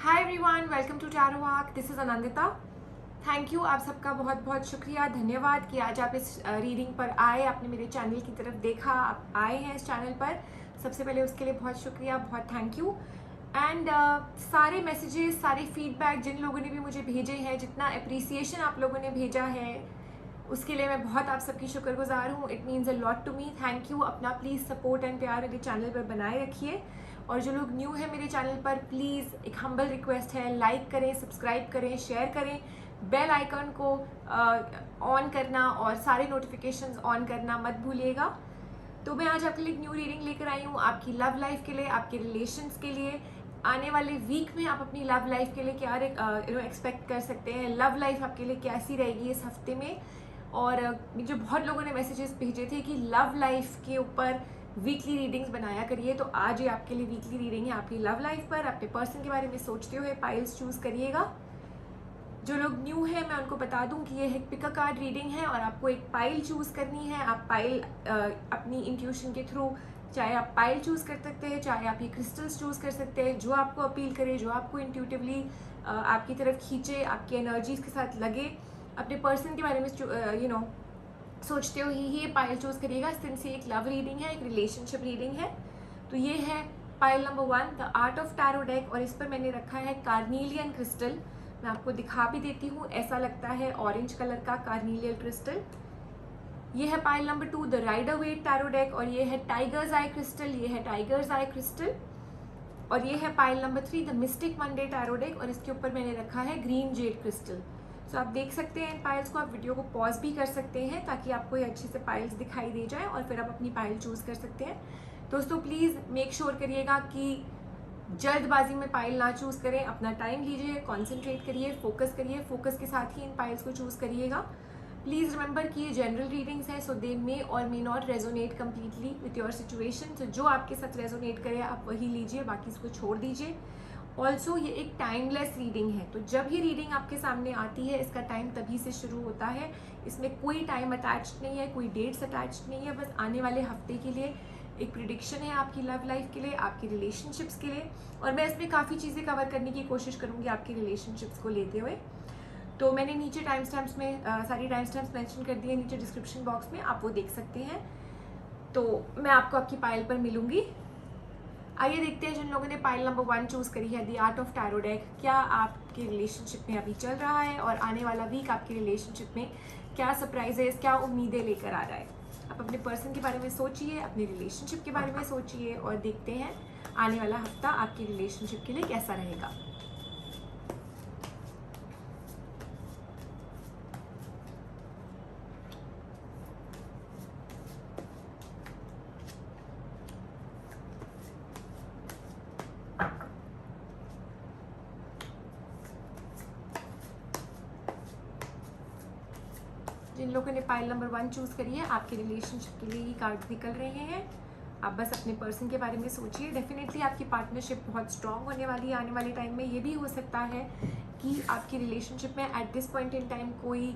Hi everyone, welcome to tarot walk. This is Anandita. Thank you, आप सबका बहुत बहुत शुक्रिया, धन्यवाद कि आज आप इस रीडिंग पर आए, आपने मेरे चैनल की तरफ देखा, आप आए हैं इस चैनल पर। सबसे पहले उसके लिए बहुत शुक्रिया, बहुत थैंक यू। एंड सारे मैसेजेस, सारे फीडबैक जिन लोगों ने भी मुझे भेजे हैं, जितना अप्रिसिएशन आप लोगों ने भेजा है, उसके लिए मैं बहुत आप सबकी शुक्रगुजार हूँ। It means a lot to me. Thank you. अपना प्लीज़ सपोर्ट एंड प्यार मेरे चैनल पर बनाए रखिए। और जो लोग न्यू है मेरे चैनल पर, प्लीज़ एक हम्बल रिक्वेस्ट है, लाइक करें, सब्सक्राइब करें, शेयर करें, बेल आइकन को ऑन करना और सारे नोटिफिकेशंस ऑन करना मत भूलिएगा। तो मैं आज आपके लिए एक न्यू रीडिंग लेकर आई हूँ, आपकी लव लाइफ के लिए, आपके रिलेशंस के लिए। आने वाले वीक में आप अपनी लव लाइफ के लिए क्या एक्सपेक्ट कर सकते हैं, लव लाइफ आपके लिए कैसी रहेगी इस हफ्ते में। और जो बहुत लोगों ने मैसेजेस भेजे थे कि लव लाइफ के ऊपर वीकली रीडिंग्स बनाया करिए, तो आज ये आपके लिए वीकली रीडिंग है आपकी लव लाइफ पर। अपने पर्सन के बारे में सोचते हुए पाइल्स चूज करिएगा। जो लोग न्यू है मैं उनको बता दूं कि ये एक पिक अ कार्ड रीडिंग है और आपको एक पाइल चूज करनी है। आप पाइल अपनी इंट्यूशन के थ्रू, चाहे आप पाइल चूज कर सकते हैं, चाहे आप ये क्रिस्टल्स चूज कर सकते हैं, जो आपको अपील करे, जो आपको इंट्यूटिवली आपकी तरफ खींचे, आपकी एनर्जीज के साथ लगे। अपने पर्सन के बारे में सोचते हुए ही ये पाइल चूज करिएगा। सिंस ये एक लव रीडिंग है, एक रिलेशनशिप रीडिंग है, तो ये है pile number 1, the art of tarot deck. और इस पर मैंने रखा है कार्नीलियन क्रिस्टल। मैं आपको दिखा भी देती हूँ, ऐसा लगता है ऑरेंज कलर का कार्नीलियन क्रिस्टल। ये है pile number 2, the Rider Waite tarot deck. और ये है टाइगर्स आई क्रिस्टल, ये है टाइगर्स आई क्रिस्टल। और ये है pile number 3, the mystic Monday tarot deck. और इसके ऊपर मैंने रखा है ग्रीन जेड क्रिस्टल। तो आप देख सकते हैं इन पाइल्स को, आप वीडियो को पॉज भी कर सकते हैं ताकि आपको ये अच्छे से पाइल्स दिखाई दे जाए और फिर आप अपनी पाइल चूज कर सकते हैं। दोस्तों प्लीज़ मेक श्योर करिएगा कि जल्दबाजी में पाइल ना चूज करें, अपना टाइम लीजिए, कॉन्सेंट्रेट करिए, फोकस के साथ ही इन पाइल्स को चूज करिएगा। प्लीज़ रिमेंबर कि ये जनरल रीडिंग्स हैं, सो दे मे और may not resonate completely with your situation. तो जो आपके साथ रेजोनेट करे आप वही लीजिए, बाकी इसको छोड़ दीजिए। ऑल्सो ये एक टाइमलेस रीडिंग है, तो जब ये रीडिंग आपके सामने आती है इसका टाइम तभी से शुरू होता है। इसमें कोई टाइम अटैच्ड नहीं है, कोई डेट्स अटैच्ड नहीं है, बस आने वाले हफ्ते के लिए एक प्रिडिक्शन है आपकी लव लाइफ के लिए, आपकी रिलेशनशिप्स के लिए। और मैं इसमें काफ़ी चीज़ें कवर करने की कोशिश करूँगी आपकी रिलेशनशिप्स को लेते हुए। तो मैंने नीचे टाइम स्टैम्प्स में सारी टाइम स्टैम्प्स मेंशन कर दी है, नीचे डिस्क्रिप्शन बॉक्स में आप वो देख सकते हैं। तो मैं आपको आपकी पाइल पर मिलूंगी। आइए देखते हैं जिन लोगों ने पाइल नंबर 1 चूज करी है, the art of tarot deck, क्या आपके रिलेशनशिप में अभी चल रहा है और आने वाला वीक आपकी रिलेशनशिप में क्या सरप्राइजेस, क्या उम्मीदें लेकर आ रहा है। आप अपने पर्सन के बारे में सोचिए, अपने रिलेशनशिप के बारे में सोचिए और देखते हैं आने वाला हफ्ता आपकी रिलेशनशिप के लिए कैसा रहेगा। जिन लोगों ने पाइल नंबर 1 चूज करी है, आपके रिलेशनशिप के लिए ही कार्ड निकल रहे हैं। आप बस अपने पर्सन के बारे में सोचिए। डेफिनेटली आपकी पार्टनरशिप बहुत स्ट्रांग होने वाली है आने वाले टाइम में। ये भी हो सकता है कि आपकी रिलेशनशिप में at this point in time कोई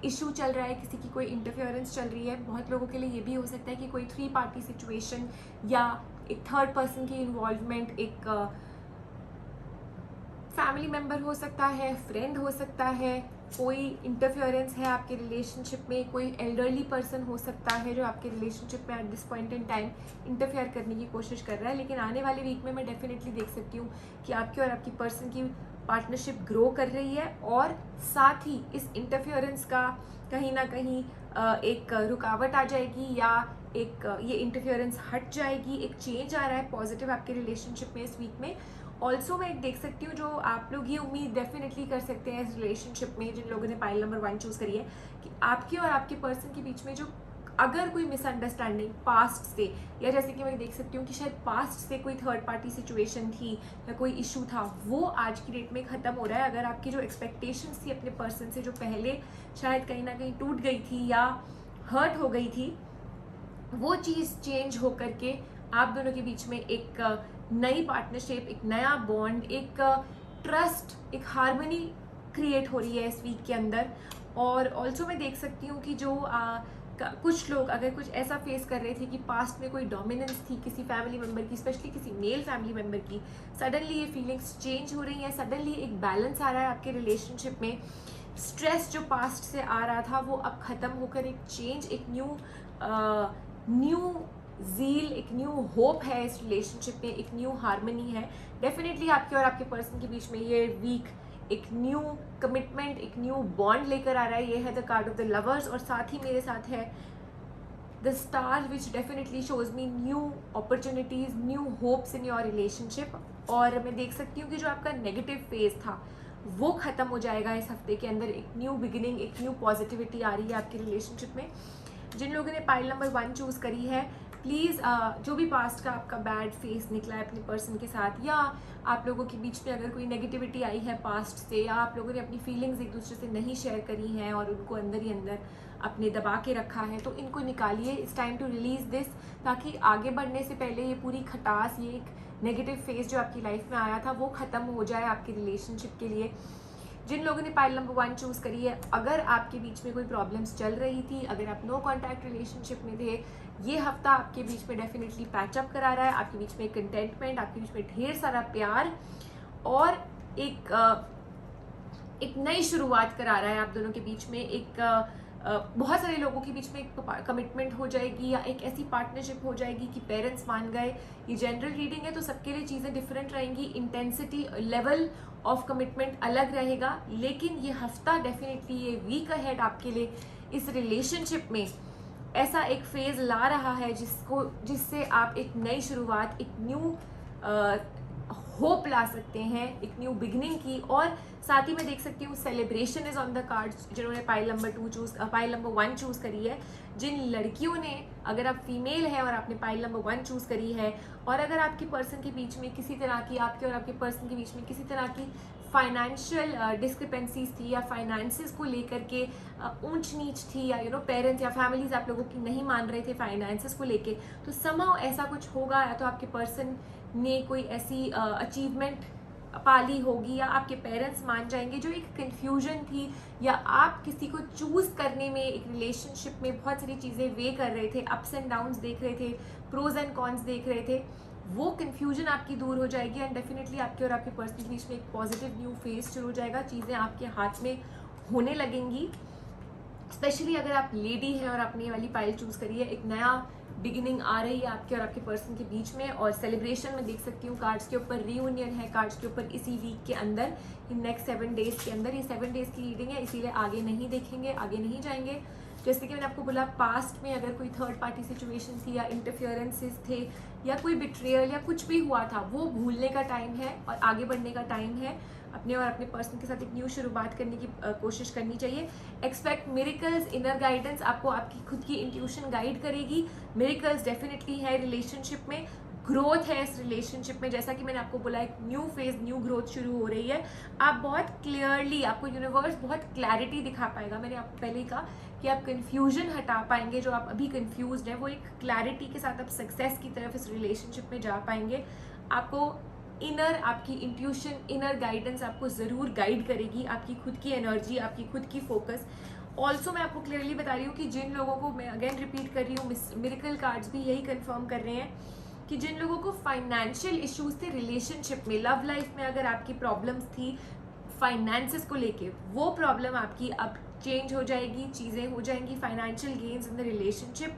इशू चल रहा है, किसी की कोई इंटरफेरेंस चल रही है। बहुत लोगों के लिए ये भी हो सकता है कि कोई 3 पार्टी सिचुएशन या एक थर्ड पर्सन की इन्वॉल्वमेंट, एक फैमिली मेम्बर हो सकता है, फ्रेंड हो सकता है, कोई इंटरफेरेंस है आपके रिलेशनशिप में, कोई एल्डरली पर्सन हो सकता है जो आपके रिलेशनशिप में at this point in time interfere करने की कोशिश कर रहा है। लेकिन आने वाले वीक में मैं डेफिनेटली देख सकती हूँ कि आपकी और आपकी पर्सन की पार्टनरशिप ग्रो कर रही है और साथ ही इस इंटरफेरेंस का कहीं ना कहीं एक रुकावट आ जाएगी या एक ये इंटरफेरेंस हट जाएगी, एक चेंज आ रहा है पॉजिटिव आपके रिलेशनशिप में इस वीक में। ऑल्सो मैं एक देख सकती हूँ, जो आप लोग ये उम्मीद डेफिनेटली कर सकते हैं इस रिलेशनशिप में, जिन लोगों ने पाइल नंबर 1 चूज करी है, कि आपके और आपके पर्सन के बीच में जो अगर कोई मिसअंडरस्टैंडिंग पास्ट से, या जैसे कि मैं देख सकती हूँ कि शायद पास्ट से कोई थर्ड पार्टी सिचुएशन थी या कोई इशू था, वो आज की डेट में ख़त्म हो रहा है। अगर आपकी जो एक्सपेक्टेशंस थी अपने पर्सन से, जो पहले शायद कहीं ना कहीं टूट गई थी या हर्ट हो गई थी, वो चीज़ चेंज हो करके आप दोनों के बीच में एक नई पार्टनरशिप, एक नया बॉन्ड, एक ट्रस्ट, एक हार्मनी क्रिएट हो रही है इस वीक के अंदर। और ऑल्सो मैं देख सकती हूँ कि जो कुछ लोग अगर कुछ ऐसा फेस कर रहे थे कि पास्ट में कोई डोमिनेंस थी किसी फैमिली मेम्बर की, स्पेशली किसी मेल फैमिली मेम्बर की, सडनली ये फीलिंग्स चेंज हो रही हैं, सडनली एक बैलेंस आ रहा है आपके रिलेशनशिप में। स्ट्रेस जो पास्ट से आ रहा था वो अब ख़त्म होकर एक चेंज, एक न्यू ज़ील, एक न्यू होप है इस रिलेशनशिप में, एक न्यू हार्मनी है। डेफिनेटली आपके और आपके पर्सन के बीच में ये वीक एक न्यू कमिटमेंट, एक न्यू बॉन्ड लेकर आ रहा है। ये है the card of the lovers, और साथ ही मेरे साथ है the star which definitely shows me new opportunities, new hopes in your relationship. और मैं देख सकती हूँ कि जो आपका नेगेटिव फेज था वो ख़त्म हो जाएगा इस हफ्ते के अंदर। एक न्यू बिगिनिंग, एक न्यू पॉजिटिविटी आ रही है आपके रिलेशनशिप में। जिन लोगों ने पाइल नंबर 1 चूज़ करी है, प्लीज़ जो भी पास्ट का आपका बैड फेस निकला है अपने पर्सन के साथ, या आप लोगों के बीच में अगर कोई नेगेटिविटी आई है पास्ट से, या आप लोगों ने अपनी फीलिंग्स एक दूसरे से नहीं शेयर करी हैं और उनको अंदर ही अंदर अपने दबा के रखा है, तो इनको निकालिए। It's time to release this, ताकि आगे बढ़ने से पहले ये पूरी खटास, ये एक नेगेटिव फेस जो आपकी लाइफ में आया था वो ख़त्म हो जाए आपके रिलेशनशिप के लिए। जिन लोगों ने पाइल नंबर 1 चूज़ करी है, अगर आपके बीच में कोई प्रॉब्लम्स चल रही थी, अगर आप नो कॉन्टैक्ट रिलेशनशिप में थे, ये हफ्ता आपके बीच में डेफिनेटली पैचअप करा रहा है। आपके बीच में कंटेंटमेंट, आपके बीच में ढेर सारा प्यार और एक नई शुरुआत करा रहा है आप दोनों के बीच में। बहुत सारे लोगों के बीच में एक कमिटमेंट हो जाएगी, या एक ऐसी पार्टनरशिप हो जाएगी कि पेरेंट्स मान गए। ये जनरल रीडिंग है तो सबके लिए चीज़ें डिफरेंट रहेंगी, इंटेंसिटी, लेवल ऑफ कमिटमेंट अलग रहेगा, लेकिन ये हफ्ता डेफिनेटली, ये वीक अहेड आपके लिए इस रिलेशनशिप में ऐसा एक फेज ला रहा है जिससे आप एक नई शुरुआत, एक न्यू होप ला सकते हैं, एक न्यू बिगनिंग की। और साथ ही मैं देख सकती हूँ celebration is on the cards, जिन्होंने पाइल नंबर 1 चूज़ करी है। जिन लड़कियों ने, अगर आप फीमेल है और आपने पाइल नंबर 1 चूज़ करी है, और अगर आपके पर्सन के बीच में किसी तरह की, आपके और आपके पर्सन के बीच में किसी तरह की फाइनेंशियल डिस्क्रिपेंसीज थी, या फाइनेंसेस को लेकर के ऊंच नीच थी, या पेरेंट्स या फैमिलीज आप लोगों की नहीं मान रहे थे फाइनेंसेस को लेके, तो समहाउ ऐसा कुछ होगा, या तो आपके पर्सन ने कोई ऐसी अचीवमेंट पाली होगी, या आपके पेरेंट्स मान जाएंगे। जो एक कन्फ्यूजन थी, या आप किसी को चूज़ करने में एक रिलेशनशिप में बहुत सारी चीज़ें वे कर रहे थे, अप्स एंड डाउन्स देख रहे थे, प्रोज एंड कॉन्स देख रहे थे, वो कन्फ्यूजन आपकी दूर हो जाएगी। एंड डेफिनेटली आपके और आपके पर्सन के बीच में एक पॉजिटिव न्यू फेज शुरू हो जाएगा, चीज़ें आपके हाथ में होने लगेंगी। स्पेशली अगर आप लेडी हैं और आपने ये वाली पाइल चूज़ करी है, एक नया बिगिनिंग आ रही है आपके और आपके पर्सन के बीच में। और सेलिब्रेशन में देख सकती हूँ कार्ड्स के ऊपर रीयूनियन है, कार्ड्स के ऊपर इसी वीक के अंदर, इन नेक्स्ट 7 डेज के अंदर। ये 7 डेज की रीडिंग है, इसीलिए आगे नहीं देखेंगे, आगे नहीं जाएंगे। जैसे कि मैंने आपको बोला, पास्ट में अगर कोई थर्ड पार्टी सिचुएशन थी, या इंटरफियरेंसेस थे, या कोई बिट्रेयल, या कुछ भी हुआ था, वो भूलने का टाइम है और आगे बढ़ने का टाइम है। अपने और अपने पर्सन के साथ एक न्यू शुरुआत करने की कोशिश करनी चाहिए। एक्सपेक्ट मिरेकल्स, इनर गाइडेंस, आपको आपकी खुद की इंट्यूशन गाइड करेगी। मिरेकल्स डेफिनेटली है रिलेशनशिप में, ग्रोथ है इस रिलेशनशिप में। जैसा कि मैंने आपको बोला, एक न्यू फेज, न्यू ग्रोथ शुरू हो रही है। आप बहुत क्लियरली, आपको यूनिवर्स बहुत क्लैरिटी दिखा पाएगा। मैंने आपको पहले ही कहा कि आप कन्फ्यूजन हटा पाएंगे, जो आप अभी कन्फ्यूज्ड है, वो एक क्लैरिटी के साथ आप सक्सेस की तरफ इस रिलेशनशिप में जा पाएंगे। आपको आपकी इंट्यूशन, इनर गाइडेंस आपको ज़रूर गाइड करेगी, आपकी खुद की एनर्जी, आपकी खुद की फोकस। ऑल्सो मैं आपको क्लियरली बता रही हूँ कि जिन लोगों को, मैं अगेन रिपीट कर रही हूँ, मिरेकल कार्ड्स भी यही कंफर्म कर रहे हैं कि जिन लोगों को फाइनेंशियल इश्यूज थे रिलेशनशिप में, लव लाइफ में अगर आपकी प्रॉब्लम्स थी फाइनेंसेस को लेके, वो प्रॉब्लम आपकी अब चेंज हो जाएगी, चीज़ें हो जाएंगी, financial gains in the relationship.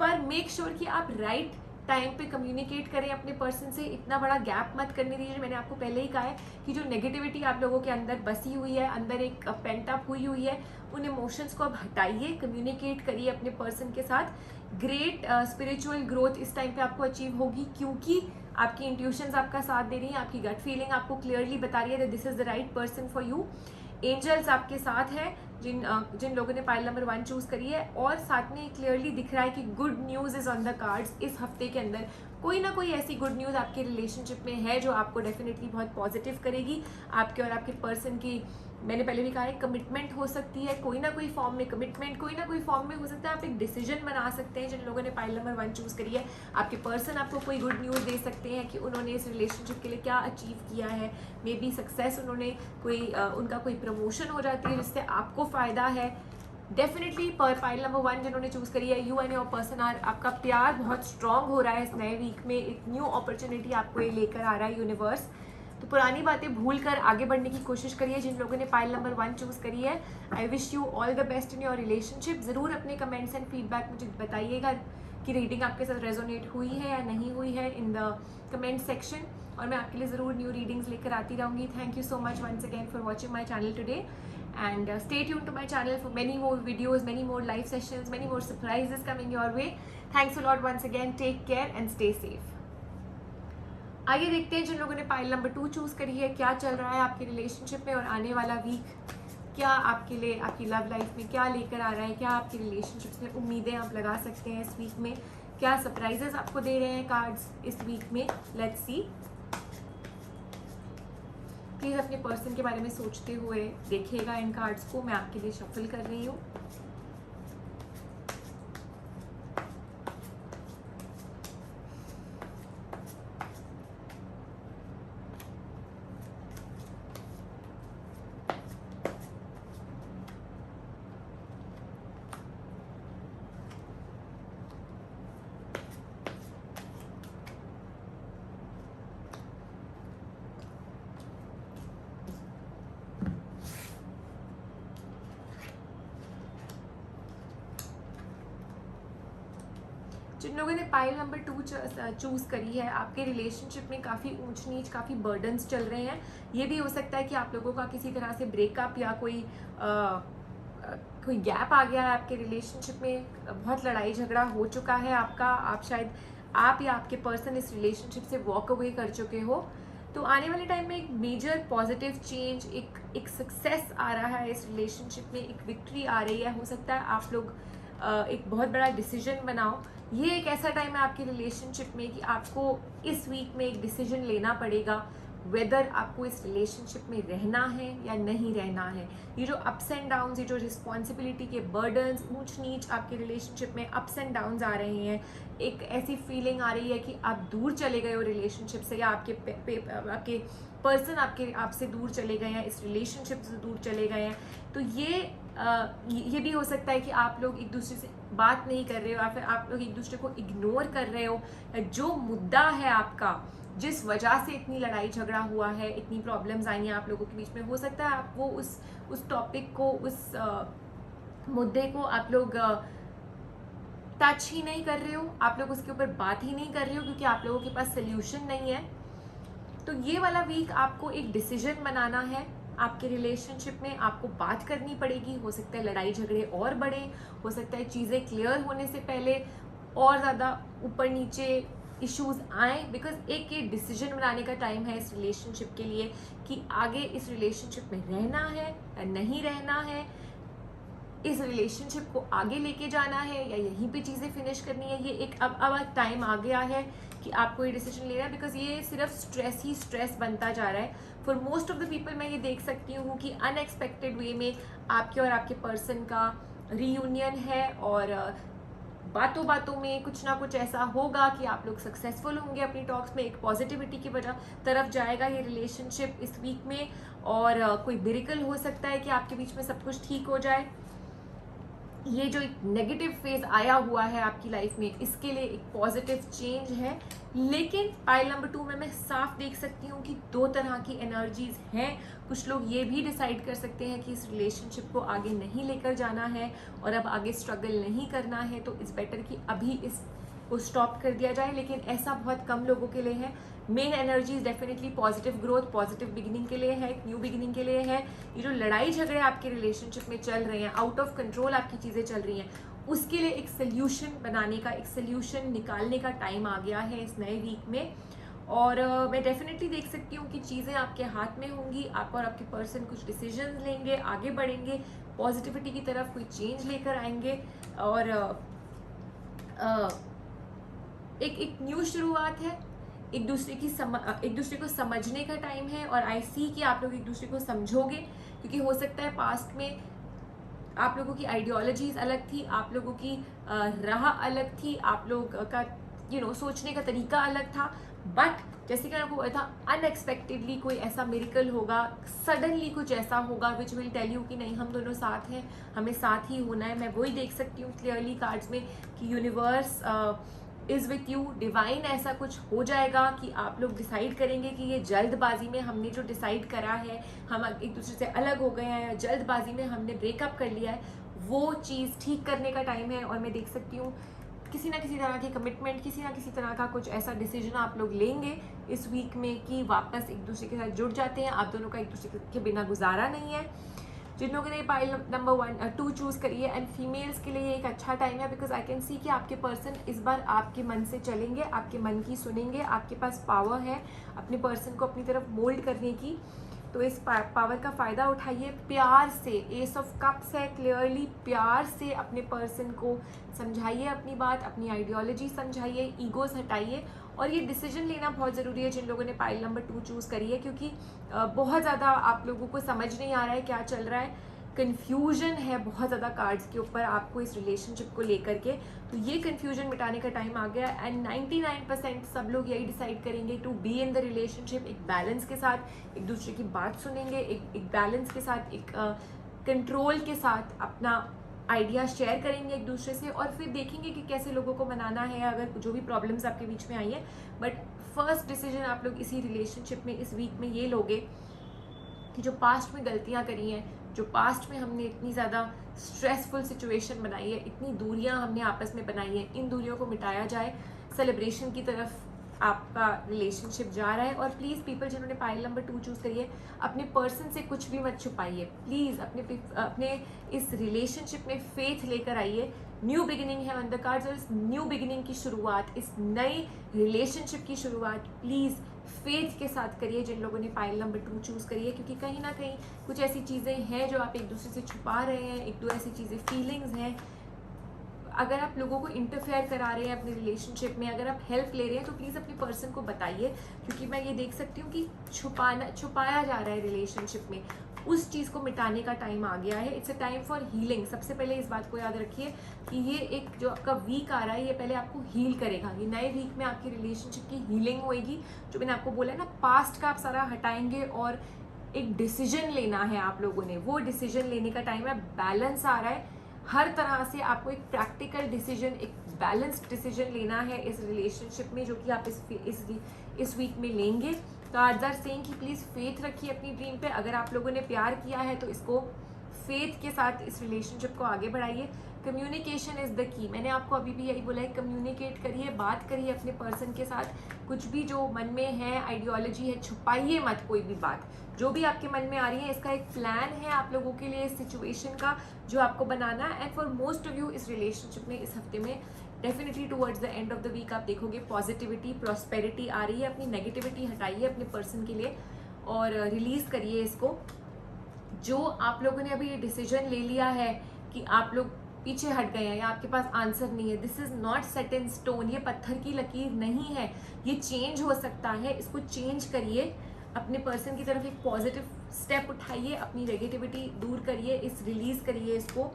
पर मेक श्योर कि आप राइट टाइम पे कम्युनिकेट करें अपने पर्सन से, इतना बड़ा गैप मत करने दीजिए। मैंने आपको पहले ही कहा है कि जो नेगेटिविटी आप लोगों के अंदर बसी हुई है, अंदर एक पेंटअप हुई है, उन इमोशंस को अब हटाइए, कम्युनिकेट करिए अपने पर्सन के साथ। ग्रेट स्पिरिचुअल ग्रोथ इस टाइम पे आपको अचीव होगी, क्योंकि आपकी इंट्यूशंस आपका साथ दे रही हैं, आपकी गट फीलिंग आपको क्लियरली बता रही है that this is the right person for you. Angels आपके साथ हैं, जिन लोगों ने पाइल नंबर 1 चूज करी है। और साथ में क्लियरली दिख रहा है कि good news is on the cards. इस हफ्ते के अंदर कोई ना कोई ऐसी गुड न्यूज़ आपके रिलेशनशिप में है जो आपको डेफिनेटली बहुत पॉजिटिव करेगी। आपके और आपके पर्सन की, मैंने पहले भी कहा है, कमिटमेंट हो सकती है, कोई ना कोई फॉर्म में कमिटमेंट, कोई ना कोई फॉर्म में हो सकता है। आप एक डिसीजन बना सकते हैं। जिन लोगों ने पाइल नंबर 1 चूज करी है, आपके पर्सन आपको कोई गुड न्यूज़ दे सकते हैं कि उन्होंने इस रिलेशनशिप के लिए क्या अचीव किया है। मे बी सक्सेस, उन्होंने उनका कोई प्रमोशन हो जाती है जिससे आपको फ़ायदा है। डेफिनेटली पर पाइल नंबर 1 जिन्होंने चूज़ करी है, you and your person are, आपका प्यार बहुत स्ट्रांग हो रहा है इस नए वीक में। एक न्यू अपॉर्चुनिटी आपको ये लेकर आ रहा है यूनिवर्स। तो पुरानी बातें भूल कर आगे बढ़ने की कोशिश करिए। जिन लोगों ने पाइल नंबर 1 चूज़ करी है, आई wish you all the best in your relationship. ज़रूर अपने कमेंट्स एंड फीडबैक मुझे बताइएगा कि रीडिंग आपके साथ रेजोनेट हुई है या नहीं हुई है इन द कमेंट सेक्शन, और मैं आपके लिए ज़रूर न्यू रीडिंग्स लेकर आती रहूँगी। Thank you so much once again for watching my channel today, and stay tuned to my channel for many more videos, many more live sessions, many more surprises coming your way. Thanks a lot once again. Take care and stay safe. आइए देखते हैं जिन लोगों ने pile number 2 choose करी है, क्या चल रहा है आपके रिलेशनशिप में, और आने वाला वीक क्या आपके लिए, आपकी लव लाइफ में क्या लेकर आ रहा है, क्या आपकी रिलेशनशिप्स में उम्मीदें आप लगा सकते हैं इस वीक में, क्या सरप्राइजेस आपको दे रहे हैं कार्ड्स इस वीक में। Let's see. प्लीज़ अपने पर्सन के बारे में सोचते हुए देखिएगा इन कार्ड्स को। मैं आपके लिए शफल कर रही हूँ। जिन लोगों ने पाइल नंबर 2 चूज़ करी है, आपके रिलेशनशिप में काफ़ी ऊंच नीच, काफ़ी बर्डन्स चल रहे हैं। ये भी हो सकता है कि आप लोगों का किसी तरह से ब्रेकअप या कोई गैप आ गया है आपके रिलेशनशिप में, बहुत लड़ाई झगड़ा हो चुका है आपका, आप शायद आप या आपके पर्सन इस रिलेशनशिप से वॉक अवे कर चुके हो। तो आने वाले टाइम में एक मेजर पॉजिटिव चेंज, एक सक्सेस आ रहा है इस रिलेशनशिप में, एक विक्ट्री आ रही है। हो सकता है आप लोग एक बहुत बड़ा डिसीजन बनाओ। ये एक ऐसा टाइम है आपके रिलेशनशिप में कि आपको इस वीक में एक डिसीजन लेना पड़ेगा, वेदर आपको इस रिलेशनशिप में रहना है या नहीं रहना है। ये जो अप्स एंड डाउन्स, ये जो रिस्पॉन्सिबिलिटी के बर्डन्स, ऊंच नीच आपके रिलेशनशिप में अप्स एंड डाउन्स आ रहे हैं, एक ऐसी फीलिंग आ रही है कि आप दूर चले गए हो रिलेशनशिप से, या आपके पर्सन आपसे दूर चले गए हैं, इस रिलेशनशिप से दूर चले गए हैं। तो ये भी हो सकता है कि आप लोग एक दूसरे से बात नहीं कर रहे हो, या फिर आप लोग एक दूसरे को इग्नोर कर रहे हो। जो मुद्दा है आपका, जिस वजह से इतनी लड़ाई झगड़ा हुआ है, इतनी प्रॉब्लम्स आई हैं आप लोगों के बीच में, हो सकता है आप वो उस टॉपिक को, उस मुद्दे को आप लोग टच ही नहीं कर रहे हो, आप लोग उसके ऊपर बात ही नहीं कर रहे हो, क्योंकि आप लोगों के पास सोल्यूशन नहीं है। तो ये वाला वीक आपको एक डिसीजन बनाना है आपके रिलेशनशिप में, आपको बात करनी पड़ेगी। हो सकता है लड़ाई झगड़े और बढ़े, हो सकता है चीज़ें क्लियर होने से पहले और ज़्यादा ऊपर नीचे इश्यूज आए, बिकॉज एक ये डिसीजन बनाने का टाइम है इस रिलेशनशिप के लिए कि आगे इस रिलेशनशिप में रहना है या नहीं रहना है, इस रिलेशनशिप को आगे लेके जाना है या यहीं पे चीज़ें फिनिश करनी है। ये एक अब टाइम आ गया है कि आपको ये डिसीजन लेना है, बिकॉज ये सिर्फ स्ट्रेस ही स्ट्रेस बनता जा रहा है for most of the people. मैं ये देख सकती हूँ कि अनएक्सपेक्टेड वे में आपके और आपके पर्सन का रीयूनियन है, और बातों बातों में कुछ ना कुछ ऐसा होगा कि आप लोग सक्सेसफुल होंगे अपनी टॉक्स में, एक पॉजिटिविटी की वजह तरफ जाएगा ये रिलेशनशिप इस वीक में, और कोई मिरेकल हो सकता है कि आपके बीच में सब कुछ ठीक हो जाए। ये जो एक नेगेटिव फेज आया हुआ है आपकी लाइफ में, इसके लिए एक पॉजिटिव चेंज है। लेकिन पाइल नंबर 2 में मैं साफ देख सकती हूँ कि 2 तरह की एनर्जीज हैं। कुछ लोग ये भी डिसाइड कर सकते हैं कि इस रिलेशनशिप को आगे नहीं लेकर जाना है और अब आगे स्ट्रगल नहीं करना है, तो इट्स बेटर कि अभी इसको स्टॉप कर दिया जाए। लेकिन ऐसा बहुत कम लोगों के लिए है। Main energies definitely positive growth, positive beginning के लिए है, न्यू बिगिनिंग के लिए है। ये जो लड़ाई झगड़े आपके रिलेशनशिप में चल रहे हैं, आउट ऑफ कंट्रोल आपकी चीज़ें चल रही हैं, उसके लिए एक सोल्यूशन बनाने का, एक सोल्यूशन निकालने का टाइम आ गया है इस नए वीक में। और मैं डेफिनेटली देख सकती हूँ कि चीज़ें आपके हाथ में होंगी, आप और आपके पर्सन कुछ डिसीजन लेंगे, आगे बढ़ेंगे, पॉजिटिविटी की तरफ कोई चेंज लेकर आएंगे, और एक न्यू शुरुआत है। एक दूसरे को समझने का टाइम है, और आई सी कि आप लोग एक दूसरे को समझोगे, क्योंकि हो सकता है पास्ट में आप लोगों की आइडियोलॉजीज अलग थी, आप लोगों की राह अलग थी, आप लोग का सोचने का तरीका अलग था, बट जैसे कि आपको बोला था अनएक्सपेक्टेडली कोई ऐसा मिरेकल होगा, सडनली कुछ ऐसा होगा विच विल टेल यू कि नहीं हम दोनों साथ हैं, हमें साथ ही होना है। मैं वही देख सकती हूँ क्लियरली कार्ड्स में कि universe is with you, divine ऐसा कुछ हो जाएगा कि आप लोग डिसाइड करेंगे कि ये जल्दबाजी में हमने जो डिसाइड करा है, हम एक दूसरे से अलग हो गए हैं या जल्दबाजी में हमने ब्रेकअप कर लिया है, वो चीज़ ठीक करने का टाइम है। और मैं देख सकती हूँ किसी ना किसी तरह की कमिटमेंट, किसी ना किसी तरह का कुछ ऐसा डिसीजन आप लोग लेंगे इस वीक में कि वापस एक दूसरे के साथ जुड़ जाते हैं। आप दोनों का एक दूसरे के बिना गुजारा नहीं है। जिन लोगों ने पाइल नंबर 2 चूज़ करी है, एंड फीमेल्स के लिए ये एक अच्छा टाइम है बिकॉज आई कैन सी कि आपके पर्सन इस बार आपके मन से चलेंगे, आपके मन की सुनेंगे, आपके पास पावर है अपने पर्सन को अपनी तरफ मोल्ड करने की। तो इस पावर का फ़ायदा उठाइए, प्यार से, एस ऑफ कप्स है, क्लियरली प्यार से अपने पर्सन को समझाइए अपनी बात, अपनी आइडियोलॉजी समझाइए, ईगोस हटाइए। और ये डिसीजन लेना बहुत ज़रूरी है जिन लोगों ने पाइल नंबर 2 चूज़ करी है, क्योंकि बहुत ज़्यादा आप लोगों को समझ नहीं आ रहा है क्या चल रहा है, कन्फ्यूजन है बहुत ज़्यादा कार्ड्स के ऊपर आपको इस रिलेशनशिप को लेकर के। तो ये कन्फ्यूजन मिटाने का टाइम आ गया एंड 99% सब लोग यही डिसाइड करेंगे to be in the relationship, एक बैलेंस के साथ एक दूसरे की बात सुनेंगे, एक बैलेंस के साथ, एक कंट्रोल के साथ अपना आइडिया शेयर करेंगे एक दूसरे से, और फिर देखेंगे कि कैसे लोगों को मनाना है अगर जो भी प्रॉब्लम्स आपके बीच में आई है। बट फर्स्ट डिसीजन आप लोग इसी रिलेशनशिप में इस वीक में ये लोगे कि जो पास्ट में गलतियाँ करी हैं, जो पास्ट में हमने इतनी ज़्यादा स्ट्रेसफुल सिचुएशन बनाई है, इतनी दूरियां हमने आपस में बनाई हैं, इन दूरियों को मिटाया जाए। सेलिब्रेशन की तरफ आपका रिलेशनशिप जा रहा है। और प्लीज़ पीपल जिन्होंने पाइल नंबर 2 चूज़ करिए, अपने पर्सन से कुछ भी मत छुपाइए प्लीज़, अपने इस रिलेशनशिप में फेथ लेकर आइए। न्यू बिगिनिंग है ऑन द कार्ड्स, और इस न्यू बिगिनिंग की शुरुआत, इस नई रिलेशनशिप की शुरुआत प्लीज़ फेथ के साथ करिए जिन लोगों ने पाइल नंबर 2 चूज़ करी है, क्योंकि कहीं ना कहीं कुछ ऐसी चीज़ें हैं जो आप एक दूसरे से छुपा रहे हैं, एक दो ऐसी चीज़ें फीलिंग्स हैं। अगर आप लोगों को इंटरफेयर करा रहे हैं अपने रिलेशनशिप में, अगर आप हेल्प ले रहे हैं तो प्लीज़ अपने पर्सन को बताइए, क्योंकि मैं ये देख सकती हूँ कि छुपाया जा रहा है रिलेशनशिप में। उस चीज़ को मिटाने का टाइम आ गया है। It's a time for healing. सबसे पहले इस बात को याद रखिए कि ये एक जो आपका वीक आ रहा है, ये पहले आपको हील करेगा। ये नए वीक में आपकी रिलेशनशिप की हीलिंग होएगी। जो मैंने आपको बोला है ना, पास्ट का आप सारा हटाएंगे और एक डिसीजन लेना है आप लोगों ने, वो डिसीजन लेने का टाइम है। बैलेंस आ रहा है, हर तरह से आपको एक प्रैक्टिकल डिसीजन, एक बैलेंस्ड डिसीजन लेना है इस रिलेशनशिप में, जो कि आप इस वीक में लेंगे। तो आज आर सेइंग कि प्लीज़ फेथ रखिए अपनी ड्रीम पे। अगर आप लोगों ने प्यार किया है तो इसको फेथ के साथ इस रिलेशनशिप को आगे बढ़ाइए। Communication is the key. मैंने आपको अभी भी यही बोला है, कम्युनिकेट करिए, बात करिए अपने पर्सन के साथ। कुछ भी जो मन में है, आइडियोलॉजी है, छुपाइए मत कोई भी बात। जो भी आपके मन में आ रही है, इसका एक प्लान है आप लोगों के लिए इस सिचुएशन का जो आपको बनाना है। And for most of you इस रिलेशनशिप में इस हफ्ते में definitely towards the end of the week आप देखोगे पॉजिटिविटी, प्रॉस्पेरिटी आ रही है। अपनी नेगेटिविटी हटाइए अपने पर्सन के लिए और रिलीज करिए इसको। जो आप लोगों ने अभी ये डिसीजन ले लिया है कि आप लोग पीछे हट गए हैं या आपके पास आंसर नहीं है, this is not set in stone. ये पत्थर की लकीर नहीं है, ये चेंज हो सकता है। इसको चेंज करिए, अपने पर्सन की तरफ एक पॉजिटिव स्टेप उठाइए, अपनी नेगेटिविटी दूर करिए, इस रिलीज करिए, इसको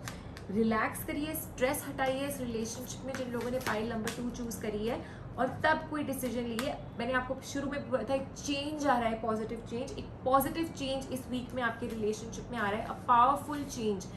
रिलैक्स करिए, स्ट्रेस हटाइए इस रिलेशनशिप में जिन लोगों ने पाइल नंबर 2 चूज करी है, और तब कोई डिसीजन लीजिए। मैंने आपको शुरू में बोला था एक चेंज आ रहा है, पॉजिटिव चेंज। एक पॉजिटिव चेंज इस वीक में आपके रिलेशनशिप में आ रहा है, अ पावरफुल चेंज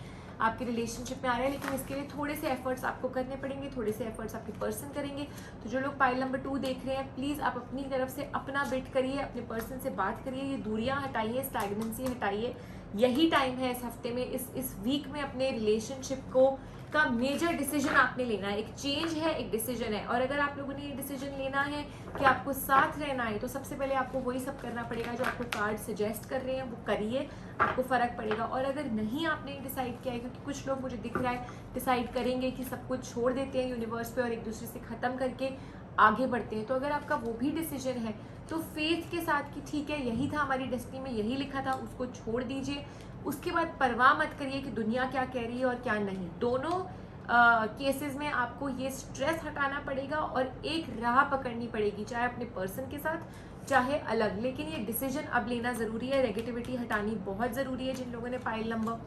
आपके रिलेशनशिप में आ रहा है। लेकिन इसके लिए थोड़े से एफर्ट्स आपको करने पड़ेंगे, थोड़े से एफर्ट्स आपके पर्सन करेंगे। तो जो लोग पाइल नंबर 2 देख रहे हैं, प्लीज़ आप अपनी तरफ से अपना बिट करिए, अपने पर्सन से बात करिए, ये दूरियां हटाइए, स्टैग्नेंसी हटाइए। यही टाइम है इस हफ्ते में, इस वीक में अपने रिलेशनशिप को का मेजर डिसीजन आपने लेना है। एक चेंज है, एक डिसीजन है। और अगर आप लोगों ने ये डिसीजन लेना है कि आपको साथ रहना है, तो सबसे पहले आपको वही सब करना पड़ेगा जो आपको कार्ड सजेस्ट कर रहे हैं, वो करिए, आपको फ़र्क पड़ेगा। और अगर नहीं आपने डिसाइड किया है, क्योंकि कुछ लोग मुझे दिख रहा है डिसाइड करेंगे कि सब कुछ छोड़ देते हैं यूनिवर्स पे और एक दूसरे से ख़त्म करके आगे बढ़ते हैं, तो अगर आपका वो भी डिसीजन है तो फेथ के साथ कि ठीक है यही था हमारी डेस्टिनी में, यही लिखा था, उसको छोड़ दीजिए। उसके बाद परवाह मत करिए कि दुनिया क्या कह रही है और क्या नहीं। दोनों केसेस में आपको ये स्ट्रेस हटाना पड़ेगा और एक राह पकड़नी पड़ेगी, चाहे अपने पर्सन के साथ चाहे अलग। लेकिन ये डिसीजन अब लेना ज़रूरी है, नेगेटिविटी हटानी बहुत ज़रूरी है जिन लोगों ने पाइल नंबर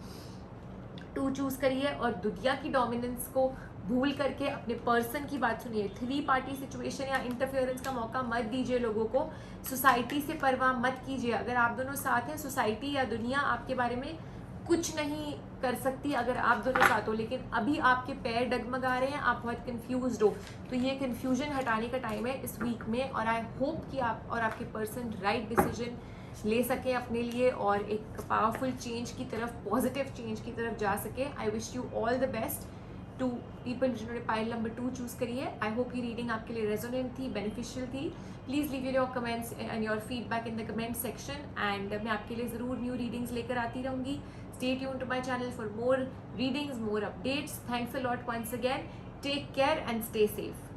2 चूज़ करी है, और दुनिया की डोमिनेंस को भूल करके अपने पर्सन की बात सुनिए। 3 पार्टी सिचुएशन या इंटरफेरेंस का मौका मत दीजिए लोगों को। सोसाइटी से परवाह मत कीजिए। अगर आप दोनों साथ हैं, सोसाइटी या दुनिया आपके बारे में कुछ नहीं कर सकती अगर आप दोनों साथ हो। लेकिन अभी आपके पैर डगमगा रहे हैं, आप बहुत कंफ्यूज्ड हो, तो ये कंफ्यूजन हटाने का टाइम है इस वीक में। और आई होप कि आप और आपके पर्सन राइट डिसीजन ले सकें अपने लिए और एक पावरफुल चेंज की तरफ, पॉजिटिव चेंज की तरफ जा सके। I wish you all the best to people जिन्होंने पाइल नंबर 2 चूज करी है। आई होप ये रीडिंग आपके लिए रेजोनेंट थी, बेनिफिशियल थी। Please leave your comments and your feedback in the comment section and मैं आपके लिए ज़रूर न्यू रीडिंग्स लेकर आती रहूँगी। Stay tuned to my channel for more readings, more updates. Thanks a lot once again. Take care and stay safe.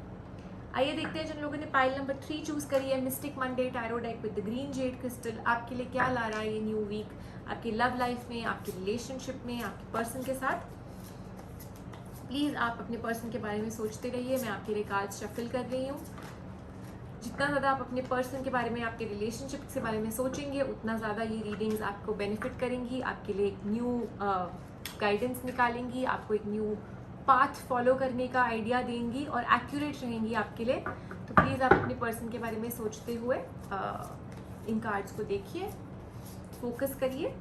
आइए देखते हैं जिन लोगों ने पाइल नंबर 3 चूज करी है, mistake Monday tarot deck with the green Z crystal, आपके लिए क्या ला रहा है ये न्यू वीक आपकी लव लाइफ में, आपके रिलेशनशिप में, आपके पर्सन के साथ। प्लीज़ आप अपने पर्सन के बारे में सोचते रहिए। मैं आपके लिए कार्ड्स शफल कर रही हूँ। जितना ज़्यादा आप अपने पर्सन के बारे में, आपके रिलेशनशिप के बारे में सोचेंगे, उतना ज़्यादा ये रीडिंग्स आपको बेनिफिट करेंगी, आपके लिए एक न्यू गाइडेंस निकालेंगी, आपको एक न्यू पाथ फॉलो करने का आइडिया देंगी और एक्यूरेट रहेंगी आपके लिए। तो प्लीज़ आप अपने पर्सन के बारे में सोचते हुए इन कार्ड्स को देखिए, फोकस करिए।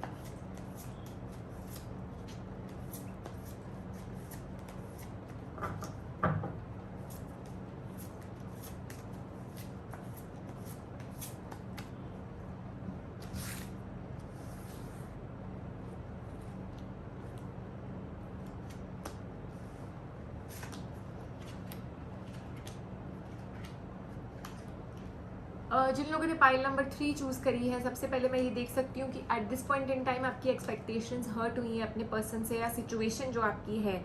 जिन लोगों ने पाइल नंबर 3 चूज करी है, सबसे पहले मैं ये देख सकती हूँ कि at this point in time आपकी एक्सपेक्टेशंस हर्ट हुई हैं अपने पर्सन से या सिचुएशन जो आपकी है,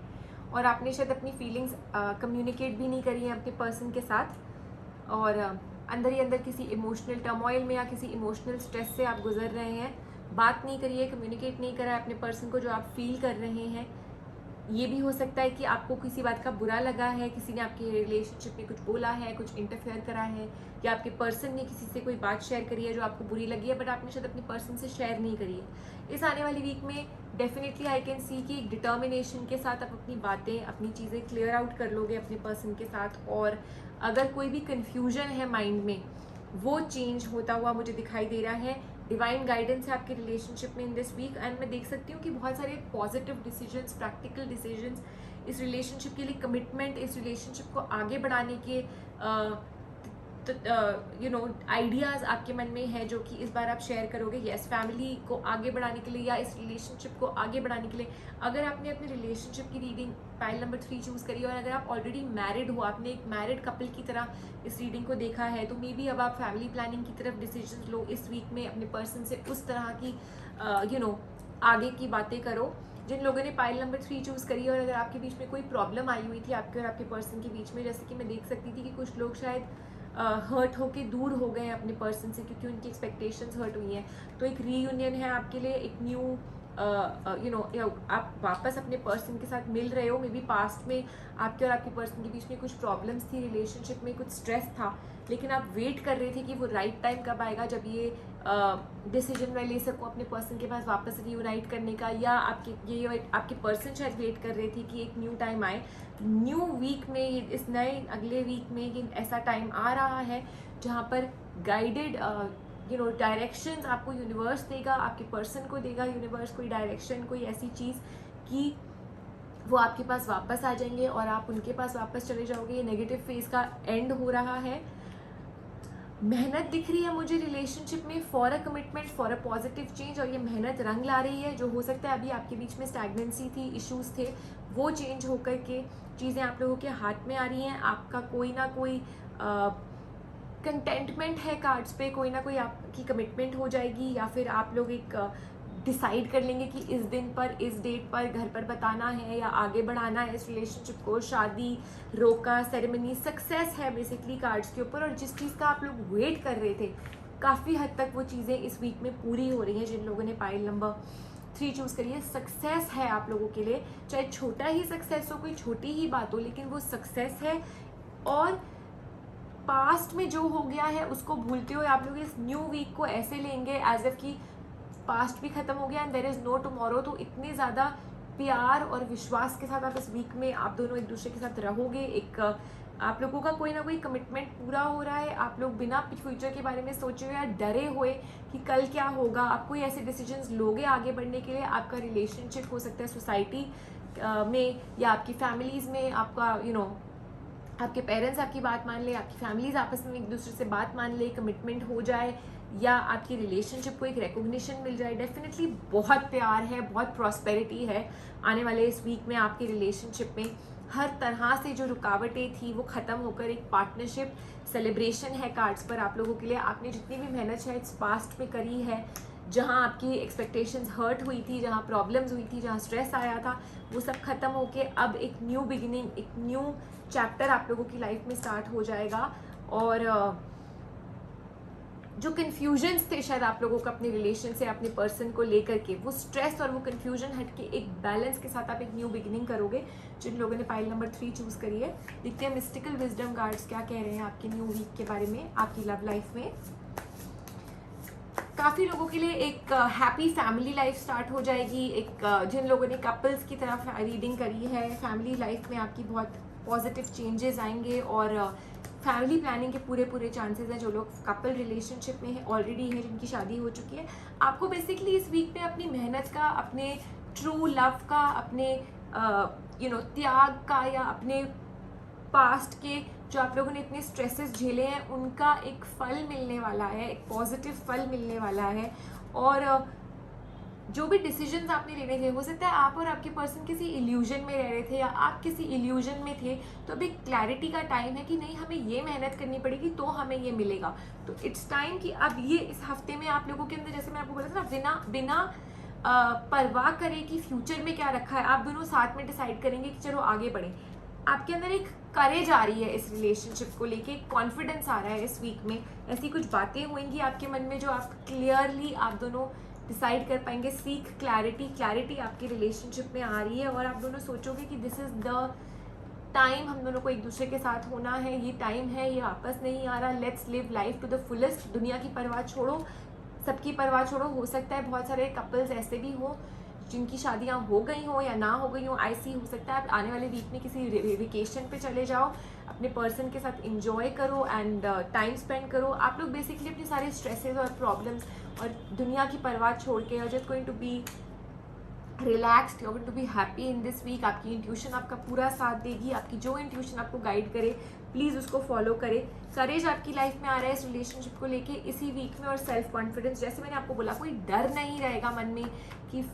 और आपने शायद अपनी फीलिंग्स कम्युनिकेट भी नहीं करी हैं अपने पर्सन के साथ, और अंदर ही अंदर किसी इमोशनल टर्मोइल में या किसी इमोशनल स्ट्रेस से आप गुजर रहे हैं। बात नहीं करिए, कम्युनिकेट नहीं करा है अपने पर्सन को जो आप फील कर रहे हैं। ये भी हो सकता है कि आपको किसी बात का बुरा लगा है, किसी ने आपके रिलेशनशिप में कुछ बोला है, कुछ इंटरफेयर करा है, या आपके पर्सन ने किसी से कोई बात शेयर करी है जो आपको बुरी लगी है, बट आपने शायद अपने पर्सन से शेयर नहीं करी है। इस आने वाली वीक में डेफिनेटली आई कैन सी कि एक डिटर्मिनेशन के साथ आप अपनी बातें, अपनी चीज़ें क्लियर आउट कर लोगे अपने पर्सन के साथ, और अगर कोई भी कन्फ्यूजन है माइंड में, वो चेंज होता हुआ मुझे दिखाई दे रहा है। डिवाइन गाइडेंस है आपके रिलेशनशिप में इन दिस वीक, एंड मैं देख सकती हूँ कि बहुत सारे पॉजिटिव डिसीजंस, प्रैक्टिकल डिसीजंस इस रिलेशनशिप के लिए, कमिटमेंट, इस रिलेशनशिप को आगे बढ़ाने के आइडियाज़ आपके मन में है जो कि इस बार आप शेयर करोगे। यस, फैमिली को आगे बढ़ाने के लिए या इस रिलेशनशिप को आगे बढ़ाने के लिए। अगर आपने अपने रिलेशनशिप की रीडिंग पाइल नंबर 3 चूज़ करी और अगर आप ऑलरेडी मैरिड हो, आपने एक मैरिड कपल की तरह इस रीडिंग को देखा है, तो मे बी अब आप फैमिली प्लानिंग की तरफ डिसीजन लो इस वीक में, अपने पर्सन से उस तरह की आगे की बातें करो। जिन लोगों ने पाइल नंबर 3 चूज़ करी और अगर आपके बीच में कोई प्रॉब्लम आई हुई थी आपके और आपके पर्सन के बीच में, जैसे कि मैं देख सकती थी कि कुछ लोग शायद हर्ट होके दूर हो गए हैं अपने पर्सन से क्योंकि उनकी एक्सपेक्टेशंस हर्ट हुई हैं, तो एक रीयूनियन है आपके लिए, एक न्यू आप वापस अपने पर्सन के साथ मिल रहे हो। मे बी पास्ट में आपके और आपके पर्सन के बीच में कुछ प्रॉब्लम्स थी, रिलेशनशिप में कुछ स्ट्रेस था, लेकिन आप वेट कर रहे थे कि वो राइट टाइम कब आएगा जब ये डिसीजन मैं ले सकूँ अपने पर्सन के पास वापस रीयूनाइट करने का, या आपके पर्सन शायद वेट कर रहे थे कि एक न्यू टाइम आए। न्यू वीक में, इस नए अगले वीक में ये ऐसा टाइम आ रहा है जहाँ पर गाइडेड डायरेक्शंस आपको यूनिवर्स देगा, आपके पर्सन को देगा यूनिवर्स कोई डायरेक्शन, कोई ऐसी चीज़ कि वो आपके पास वापस आ जाएंगे और आप उनके पास वापस चले जाओगे। ये नेगेटिव फेज का एंड हो रहा है। मेहनत दिख रही है मुझे रिलेशनशिप में for a commitment, for a positive change, और ये मेहनत रंग ला रही है। जो हो सकता है अभी आपके बीच में स्टैग्नेंसी थी, इश्यूज थे, वो चेंज होकर के चीज़ें आप लोगों के हाथ में आ रही हैं। आपका कोई ना कोई कंटेंटमेंट है कार्ड्स पे, कोई ना कोई आपकी कमिटमेंट हो जाएगी, या फिर आप लोग एक डिसाइड कर लेंगे कि इस दिन पर, इस डेट पर घर पर बताना है या आगे बढ़ाना है इस रिलेशनशिप को। शादी, रोका, सेरेमनी, सक्सेस है बेसिकली कार्ड्स के ऊपर, और जिस चीज़ का आप लोग वेट कर रहे थे काफ़ी हद तक वो चीज़ें इस वीक में पूरी हो रही हैं। जिन लोगों ने पाइल नंबर 3 चूज़ करी है, सक्सेस है आप लोगों के लिए, चाहे छोटा ही सक्सेस हो, कोई छोटी ही बात हो, लेकिन वो सक्सेस है। और पास्ट में जो हो गया है उसको भूलते हुए आप लोग इस न्यू वीक को ऐसे लेंगे एज इफ कि पास्ट भी खत्म हो गया and there is no tomorrow. तो इतने ज़्यादा प्यार और विश्वास के साथ आप इस वीक में आप दोनों एक दूसरे के साथ रहोगे। एक आप लोगों का कोई ना कोई कमिटमेंट पूरा हो रहा है। आप लोग बिना फ्यूचर के बारे में सोचे हुए या डरे हुए कि कल क्या होगा, आप कोई ऐसे डिसीजंस लोगे आगे बढ़ने के लिए। आपका रिलेशनशिप हो सकता है सोसाइटी में या आपकी फैमिलीज़ में, आपका आपके पेरेंट्स आपकी बात मान ले, आपकी फैमिलीज आपस में एक दूसरे से बात मान ले, कमिटमेंट हो जाए, या आपकी रिलेशनशिप को एक रिकॉग्निशन मिल जाए। डेफिनेटली बहुत प्यार है, बहुत प्रॉस्पेरिटी है आने वाले इस वीक में आपके रिलेशनशिप में। हर तरह से जो रुकावटें थी वो ख़त्म होकर एक पार्टनरशिप सेलिब्रेशन है कार्ड्स पर आप लोगों के लिए। आपने जितनी भी मेहनत शायद पास्ट में करी है, जहाँ आपकी एक्सपेक्टेशंस हर्ट हुई थी, जहाँ प्रॉब्लम्स हुई थी, जहाँ स्ट्रेस आया था, वो सब ख़त्म होके अब एक न्यू बिगिनिंग, एक न्यू चैप्टर आप लोगों की लाइफ में स्टार्ट हो जाएगा। और जो कन्फ्यूजन्स थे शायद आप लोगों का अपने रिलेशन से, अपने पर्सन को लेकर के, वो स्ट्रेस और वो कन्फ्यूजन हट के एक बैलेंस के साथ आप एक न्यू बिगिनिंग करोगे। जिन लोगों ने पाइल नंबर 3 चूज़ करी है, देखते हैं मिस्टिकल विजडम कार्ड्स क्या कह रहे हैं आपके न्यू वीक के बारे में, आपकी लव लाइफ में। काफ़ी लोगों के लिए एक हैप्पी फैमिली लाइफ स्टार्ट हो जाएगी। एक जिन लोगों ने कपल्स की तरफ रीडिंग करी है, फैमिली लाइफ में आपकी बहुत पॉजिटिव चेंजेस आएंगे और फैमिली प्लानिंग के पूरे चांसेस हैं। जो लोग कपल रिलेशनशिप में है ऑलरेडी है, जिनकी शादी हो चुकी है, आपको बेसिकली इस वीक में अपनी मेहनत का, अपने ट्रू लव का, अपने त्याग का, या अपने पास्ट के जो आप लोगों ने इतने स्ट्रेसेस झेले हैं उनका एक फल मिलने वाला है, एक पॉजिटिव फल मिलने वाला है। और जो भी डिसीजंस आपने लेने थे, हो सकता है आप और आपके पर्सन किसी इल्यूजन में रह रहे थे या आप किसी इल्यूजन में थे, तो अभी क्लैरिटी का टाइम है कि नहीं, हमें ये मेहनत करनी पड़ेगी तो हमें ये मिलेगा। तो इट्स टाइम कि अब ये इस हफ्ते में आप लोगों के अंदर, जैसे मैं आपको बोला था ना, बिना परवाह करे कि फ्यूचर में क्या रखा है, आप दोनों साथ में डिसाइड करेंगे कि चलो आगे बढ़ें। आपके अंदर एक करेज आ रही है इस रिलेशनशिप को लेके, कॉन्फिडेंस आ रहा है इस वीक में। ऐसी कुछ बातें होंगी आपके मन में जो आप क्लियरली आप दोनों डिसाइड कर पाएंगे। सीख क्लैरिटी आपकी रिलेशनशिप में आ रही है और आप दोनों सोचोगे कि दिस इज़ द टाइम, हम दोनों को एक दूसरे के साथ होना है, ये टाइम है, ये वापस नहीं आ रहा। Let's live life to the fullest. दुनिया की परवाह छोड़ो, सबकी परवाह छोड़ो। हो सकता है बहुत सारे कपल्स ऐसे भी हों जिनकी शादियां हो गई हों या ना हो गई हों, ऐसी हो सकता है आप आने वाले वीक में किसी वेकेशन पे चले जाओ, अपने पर्सन के साथ इंजॉय करो एंड टाइम स्पेंड करो। आप लोग बेसिकली अपने सारे स्ट्रेसेस और प्रॉब्लम्स और दुनिया की परवाह छोड़ के are just going to be relaxed, you are going to be happy in this week. आपकी इंट्यूशन आपका पूरा साथ देगी, आपकी जो इंट्यूशन आपको गाइड करे प्लीज़ उसको फॉलो करें। करेज आपकी लाइफ में आ रहा है इस रिलेशनशिप को लेके इसी वीक में, और सेल्फ कॉन्फिडेंस, जैसे मैंने आपको बोला, कोई डर नहीं रहेगा मन में कि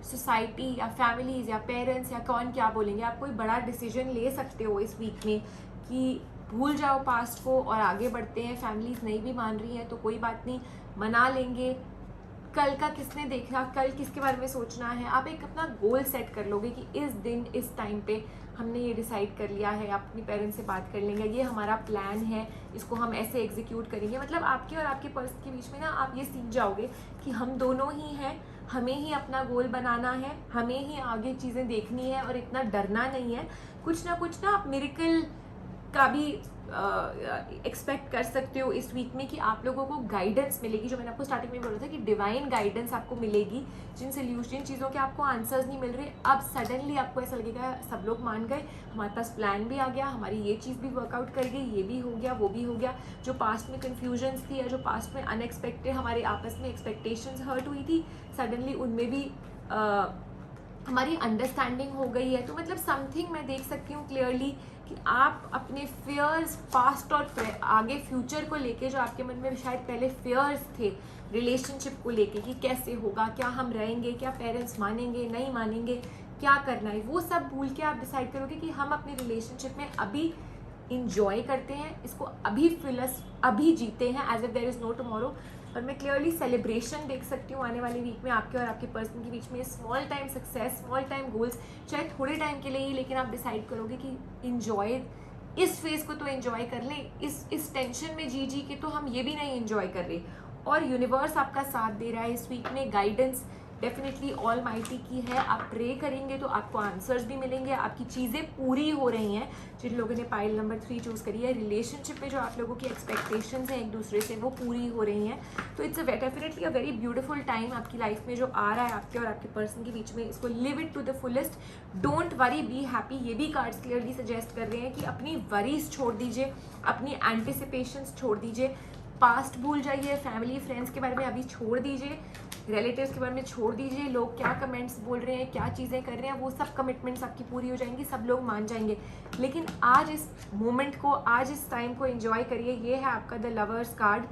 सोसाइटी या फैमिलीज या पेरेंट्स या कौन क्या बोलेंगे। आप कोई बड़ा डिसीजन ले सकते हो इस वीक में कि भूल जाओ पास्ट को और आगे बढ़ते हैं। फैमिलीज नहीं भी मान रही हैं तो कोई बात नहीं, मना लेंगे। कल का किसने देखा, कल किसके बारे में सोचना है, आप एक अपना गोल सेट कर लोगे कि इस दिन इस टाइम पे हमने ये डिसाइड कर लिया है। आप अपनी पेरेंट्स से बात कर लेंगे, ये हमारा प्लान है, इसको हम ऐसे एग्जीक्यूट करेंगे। मतलब आपके और आपके पर्सन के बीच में ना आप ये सीख जाओगे कि हम दोनों ही हैं, हमें ही अपना गोल बनाना है, हमें ही आगे चीज़ें देखनी है और इतना डरना नहीं है। कुछ ना आप मिरेकल का भी एक्सपेक्ट कर सकते हो इस वीक में कि आप लोगों को गाइडेंस मिलेगी, जो मैंने आपको स्टार्टिंग में बोला था कि डिवाइन गाइडेंस आपको मिलेगी। जिन चीज़ों के आपको आंसर्स नहीं मिल रहे, अब सडनली आपको ऐसा लगेगा सब लोग मान गए, हमारे पास प्लान भी आ गया, हमारी ये चीज़ भी वर्कआउट कर गई, ये भी हो गया, वो भी हो गया। जो पास्ट में कन्फ्यूजन्स थी या जो पास्ट में अनएक्सपेक्टेड हमारे आपस में एक्सपेक्टेशंस हर्ट हुई थी, सडनली उनमें भी हमारी अंडरस्टैंडिंग हो गई है। तो मतलब समथिंग मैं देख सकती हूँ क्लियरली कि आप अपने फियर्स पास्ट और आगे फ्यूचर को लेके, जो आपके मन में शायद पहले फियर्स थे रिलेशनशिप को लेके कि कैसे होगा, क्या हम रहेंगे, क्या पेरेंट्स मानेंगे नहीं मानेंगे, क्या करना है, वो सब भूल के आप डिसाइड करोगे कि हम अपने रिलेशनशिप में अभी इंजॉय करते हैं, इसको अभी जीते हैं as if there is no tomorrow. और मैं क्लियरली सेलिब्रेशन देख सकती हूँ आने वाले वीक में आपके और आपके पर्सन के बीच में। Small time success, small time goals, चाहे थोड़े टाइम के लिए ही, लेकिन आप डिसाइड करोगे कि इंजॉय, इस फेज को तो एंजॉय कर लें, इस टेंशन में जी के तो हम ये भी नहीं एंजॉय कर रहे। और यूनिवर्स आपका साथ दे रहा है इस वीक में, गाइडेंस डेफिनेटली ऑल माइटी की है। आप प्रे करेंगे तो आपको आंसर्स भी मिलेंगे, आपकी चीज़ें पूरी हो रही हैं। जिन लोगों ने पाइल नंबर 3 चूज़ करी है, रिलेशनशिप में जो आप लोगों की एक्सपेक्टेशंस हैं एक दूसरे से वो पूरी हो रही हैं। तो it's definitely a very beautiful time आपकी लाइफ में जो आ रहा है आपके और आपके पर्सन के बीच में। इसको live it to the fullest, don't worry, be happy. ये भी कार्ड्स क्लियरली सजेस्ट कर रहे हैं कि अपनी वरीज छोड़ दीजिए, अपनी एंटिसिपेशंस छोड़ दीजिए, पास्ट भूल जाइए, फैमिली फ्रेंड्स के बारे में अभी छोड़ दीजिए, रिलेटिव्स के बारे में छोड़ दीजिए। लोग क्या कमेंट्स बोल रहे हैं, क्या चीज़ें कर रहे हैं, वो सब कमिटमेंट्स आपकी पूरी हो जाएंगी, सब लोग मान जाएंगे। लेकिन आज इस मोमेंट को, आज इस टाइम को एंजॉय करिए। ये है आपका द लवर्स कार्ड,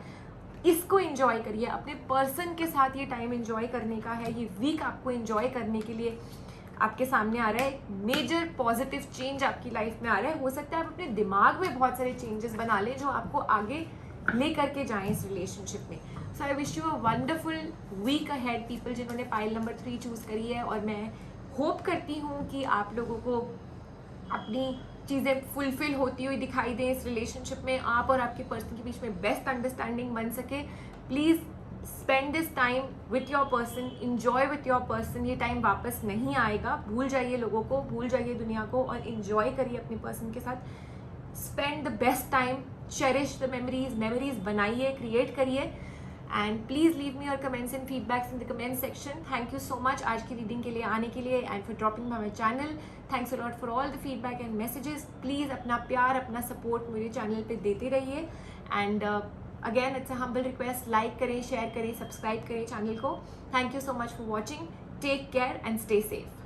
इसको एंजॉय करिए। अपने पर्सन के साथ ये टाइम एंजॉय करने का है। ये वीक आपको एंजॉय करने के लिए आपके सामने आ रहा है। मेजर पॉजिटिव चेंज आपकी लाइफ में आ रहा है। हो सकता है आप अपने दिमाग में बहुत सारे चेंजेस बना लें जो आपको आगे ले करके जाएं इस रिलेशनशिप में। So I wish you a wonderful week ahead people जिन्होंने पाइल नंबर 3 चूज़ करी है। और मैं होप करती हूँ कि आप लोगों को अपनी चीज़ें फुलफिल होती हुई दिखाई दें इस रिलेशनशिप में, आप और आपके पर्सन के बीच में बेस्ट अंडरस्टैंडिंग बन सके। Please spend this time with your person, enjoy with your person. ये टाइम वापस नहीं आएगा, भूल जाइए लोगों को, भूल जाइए दुनिया को और इंजॉय करिए अपने पर्सन के साथ। Spend the best time, cherish the memories बनाइए, क्रिएट करिए। And please leave me your comments and feedbacks in the comment section. Thank you so much आज की रीडिंग के लिए आने के लिए and for dropping bye my channel. Thanks a lot for all the feedback and messages. Please अपना प्यार, अपना सपोर्ट मेरे चैनल पे देते रहिए। And again it's a humble request, like करें, शेयर करें, सब्सक्राइब करें चैनल को। Thank you so much for watching. Take care and stay safe.